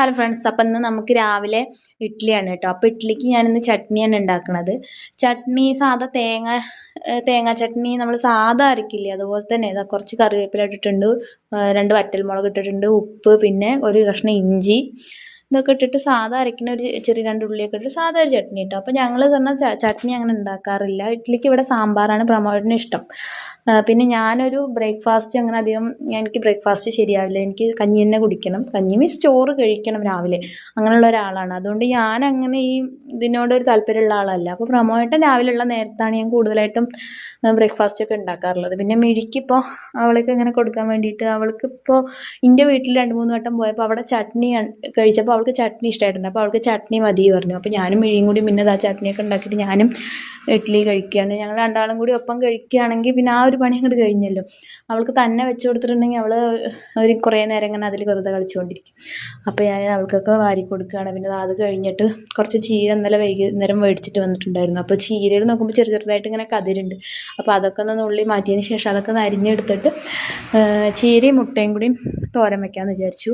Hello friends, അപ്പം ഇന്ന് നമുക്ക് രാവിലെ ഇഡ്ഡലിയാണ് കേട്ടോ. അപ്പോൾ ഇഡ്ഡലിക്ക് ഞാനിന്ന് ചട്നിയാണ് ഉണ്ടാക്കുന്നത്. ചട്നി സാധാ തേങ്ങ ചട്നി നമ്മൾ സാധാ അരക്കില്ലേ, അതുപോലെ തന്നെ ഇതാ കുറച്ച് കറിവേപ്പില ഇട്ടിട്ടുണ്ട്, 2 വറ്റൽമുളക് ഇട്ടിട്ടുണ്ട്, ഉപ്പ്, പിന്നെ ഒരു കഷ്ണം ഇഞ്ചി, ഇതൊക്കെ ഇട്ടിട്ട് സാധാ അരയ്ക്കുന്ന ഒരു ചെറിയ 2 ഉള്ളിയൊക്കെ ഇട്ടിട്ട് സാധാ ഒരു ചട്നി കേട്ടോ. അപ്പോൾ ഞങ്ങൾ പറഞ്ഞാൽ ചട്നി അങ്ങനെ ഉണ്ടാക്കാറില്ല. ഇഡ്ഡലിക്ക് ഇവിടെ സാമ്പാറാണ് പ്രമോദിന് ഇഷ്ടം. പിന്നെ ഞാനൊരു ബ്രേക്ക്ഫാസ്റ്റ് അങ്ങനെ അധികം എനിക്ക് ബ്രേക്ക്ഫാസ്റ്റ് ശരിയാവില്ല. എനിക്ക് കഞ്ഞി തന്നെ കുടിക്കണം. കഞ്ഞി മീൻസ് ചോറ് കഴിക്കണം രാവിലെ, അങ്ങനെയുള്ള ഒരാളാണ്. അതുകൊണ്ട് ഞാൻ അങ്ങനെ ഈ ഇതിനോടൊരു താല്പര്യമുള്ള ആളല്ല. അപ്പോൾ പ്രമോദൻ രാവിലെയുള്ള നേരത്താണ് ഞാൻ കൂടുതലായിട്ടും ബ്രേക്ക്ഫാസ്റ്റ് ഒക്കെ ഉണ്ടാക്കാറുള്ളത്. പിന്നെ മിഴിക്കിപ്പോൾ അവൾക്ക് ഇങ്ങനെ കൊടുക്കാൻ വേണ്ടിയിട്ട്, അവൾക്കിപ്പോൾ എൻ്റെ വീട്ടിൽ 2-3 വട്ടം പോയപ്പോൾ അവിടെ ചട്നി കഴിച്ചപ്പോൾ അവൾക്ക് ചട്നി ഇഷ്ടമായിട്ടുണ്ട്. അപ്പോൾ അവൾക്ക് ചട്നി മതി പറഞ്ഞു. അപ്പോൾ ഞാനും മിഴിയും കൂടി പിന്നെ ആ ചട്നിയൊക്കെ ഉണ്ടാക്കിയിട്ട് ഞാനും ഇഡ്ഡലി കഴിക്കുകയാണ്. ഞങ്ങൾ രണ്ടാളും കൂടി ഒപ്പം കഴിക്കുകയാണെങ്കിൽ പിന്നെ ആ ഒരു പണി അങ്ങോട്ട് കഴിഞ്ഞല്ലോ. അവൾക്ക് തന്നെ വെച്ച് കൊടുത്തിട്ടുണ്ടെങ്കിൽ അവൾ ഒരു കുറേ നേരം ഇങ്ങനെ അതിൽ വെറുതെ കളിച്ചുകൊണ്ടിരിക്കും. അപ്പോൾ ഞാൻ അവൾക്കൊക്കെ വാരി കൊടുക്കുകയാണ്. പിന്നെ അത് കഴിഞ്ഞിട്ട് കുറച്ച് ചീര ഇന്നലെ വൈകുന്നേരം മേടിച്ചിട്ട് വന്നിട്ടുണ്ടായിരുന്നു. അപ്പോൾ ചീരയിൽ നോക്കുമ്പോൾ ചെറുതായിട്ട് ഇങ്ങനെ കതിരുണ്ട്. അപ്പോൾ അതൊക്കെ ഒന്ന് നുള്ളി മാറ്റിയതിന് ശേഷം അതൊക്കെ ഒന്ന് അരിഞ്ഞെടുത്തിട്ട് ചീരയും മുട്ടയും കൂടി തോരൻ വയ്ക്കാമെന്ന് വിചാരിച്ചു.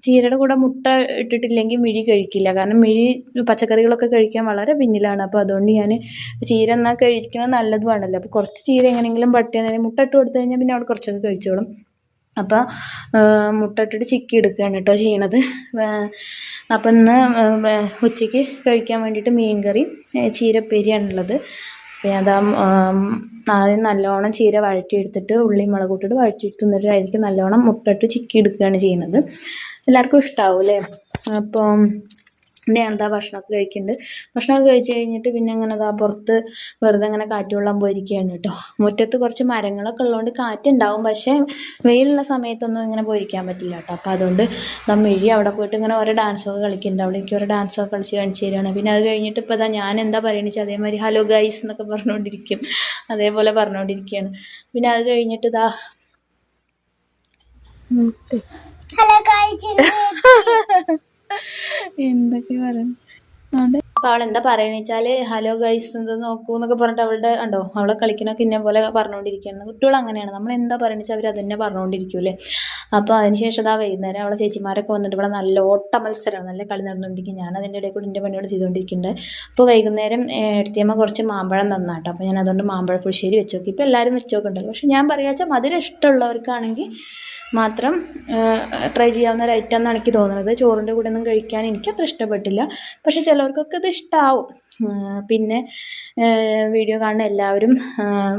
ചീരയുടെ കൂടെ മുട്ട ഇട്ടിട്ടില്ലെങ്കിൽ മിഴി കഴിക്കില്ല. കാരണം മിഴി പച്ചക്കറികളൊക്കെ കഴിക്കാൻ വളരെ പിന്നിലാണ്. അപ്പോൾ അതുകൊണ്ട് ഞാൻ ചീര എന്നാൽ കഴിക്കുന്നത് നല്ലതുമാണല്ലോ. അപ്പോൾ കുറച്ച് ചീര എങ്ങനെയെങ്കിലും മുട്ട ഇട്ട് കൊടുത്തു കഴിഞ്ഞാൽ പിന്നെ അവൾ കുറച്ചൊക്കെ കഴിച്ചോളും. അപ്പോൾ മുട്ട ഇട്ടിട്ട് ചിക്കി എടുക്കുകയാണ് കേട്ടോ ചെയ്യണത്. അപ്പം ഇന്ന് ഉച്ചയ്ക്ക് കഴിക്കാൻ വേണ്ടിയിട്ട് മീൻകറി ചീരപ്പേരിയാണുള്ളത്. പിന്നെ അതാ ആദ്യം നല്ലോണം ചീര വഴറ്റിയെടുത്തിട്ട് ഉള്ളി മുളക് ഇട്ടിട്ട് വഴറ്റിയെടുത്ത് എന്നിട്ട് അതിലേക്ക് നല്ലോണം മുട്ട ഇട്ട് ചിക്കി എടുക്കുകയാണ് ചെയ്യുന്നത്. എല്ലാവർക്കും ഇഷ്ടാവും അല്ലേ? അപ്പം ഞാൻ എന്താ ഭക്ഷണമൊക്കെ കഴിക്കുന്നുണ്ട്. ഭക്ഷണമൊക്കെ കഴിച്ച് കഴിഞ്ഞിട്ട് പിന്നെ അങ്ങനെ അതാ പുറത്ത് വെറുതെ അങ്ങനെ കാറ്റ് കൊള്ളാൻ പോയിരിക്കുകയാണ് കേട്ടോ. മുറ്റത്ത് കുറച്ച് മരങ്ങളൊക്കെ ഉള്ളതുകൊണ്ട് കാറ്റുണ്ടാവും, പക്ഷേ വെയിലുള്ള സമയത്തൊന്നും ഇങ്ങനെ പോയിരിക്കാൻ പറ്റില്ല കേട്ടോ. അപ്പോൾ അതുകൊണ്ട് മിഴി അവിടെ പോയിട്ട് ഇങ്ങനെ ഓരോ ഡാൻസൊക്കെ കളിക്കുന്നുണ്ട്. അവിടെ എനിക്ക് ഓരോ ഡാൻസൊക്കെ കളിച്ച് കാണിച്ച് തരികയാണ്. പിന്നെ അത് കഴിഞ്ഞിട്ട് ഇപ്പോൾ ഇതാ ഞാൻ എന്താ പറയുന്നത് വെച്ചാൽ അതേമാതിരി ഹലോ ഗൈസ് എന്നൊക്കെ പറഞ്ഞുകൊണ്ടിരിക്കും, അതേപോലെ പറഞ്ഞുകൊണ്ടിരിക്കുകയാണ്. പിന്നെ അത് കഴിഞ്ഞിട്ട് ഇതാ എന്തൊക്കെ പറയുന്നത് അതെ. അപ്പോൾ അവൾ എന്താ പറയുന്നത് വെച്ചാൽ ഹലോ ഗൈസ് എന്താ നോക്കൂ എന്നൊക്കെ പറഞ്ഞിട്ട് അവളുടെ ഉണ്ടോ അവളെ കളിക്കണൊക്കെ ഇന്നെ പോലെ പറഞ്ഞുകൊണ്ടിരിക്കുകയാണ്. കുട്ടികൾ അങ്ങനെയാണ്, നമ്മൾ എന്താ പറയുന്നത് വെച്ചാൽ അവർ അതന്നെ പറഞ്ഞുകൊണ്ടിരിക്കൂലേ. അപ്പോൾ അതിനുശേഷം അതാ വൈകുന്നേരം അവളെ ചേച്ചിമാരൊക്കെ വന്നിട്ട് ഇവിടെ നല്ല ഓട്ട മത്സരമാണ്, നല്ല കളി നടന്നുകൊണ്ടിരിക്കും. ഞാൻ അതിൻ്റെ ഇടയിൽ കൂടി എൻ്റെ പണിയോട് ചെയ്തുകൊണ്ടിരിക്കുന്നുണ്ട്. അപ്പോൾ വൈകുന്നേരം എടുത്തിയമ്മ കുറച്ച് മാമ്പഴം തന്നാട്ടോ. അപ്പോൾ ഞാൻ അതുകൊണ്ട് മാമ്പഴ പുളിശ്ശേരി വെച്ച് നോക്കി. ഇപ്പോൾ എല്ലാവരും വെച്ച് നോക്കുന്നുണ്ടല്ലോ. പക്ഷെ ഞാൻ പറയുക വെച്ചാൽ മധുരം ഇഷ്ടമുള്ളവർക്കാണെങ്കിൽ മാത്രം ട്രൈ ചെയ്യാവുന്ന ഒരു ഐറ്റം എന്നാണ് എനിക്ക് തോന്നുന്നത്. ചോറിൻ്റെ കൂടെ ഒന്നും കഴിക്കാൻ എനിക്കത്ര ഇഷ്ടപ്പെട്ടില്ല, പക്ഷേ ചിലവർക്കൊക്കെ ഇത് ഇഷ്ടമാവും. പിന്നെ വീഡിയോ കാണുന്ന എല്ലാവരും,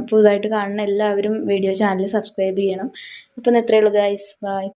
പുതുതായിട്ട് കാണുന്ന എല്ലാവരും വീഡിയോ ചാനൽ സബ്സ്ക്രൈബ് ചെയ്യണം. അപ്പം ഇത്രയേ ഉള്ളൂ ഗൈസ്, ബൈ.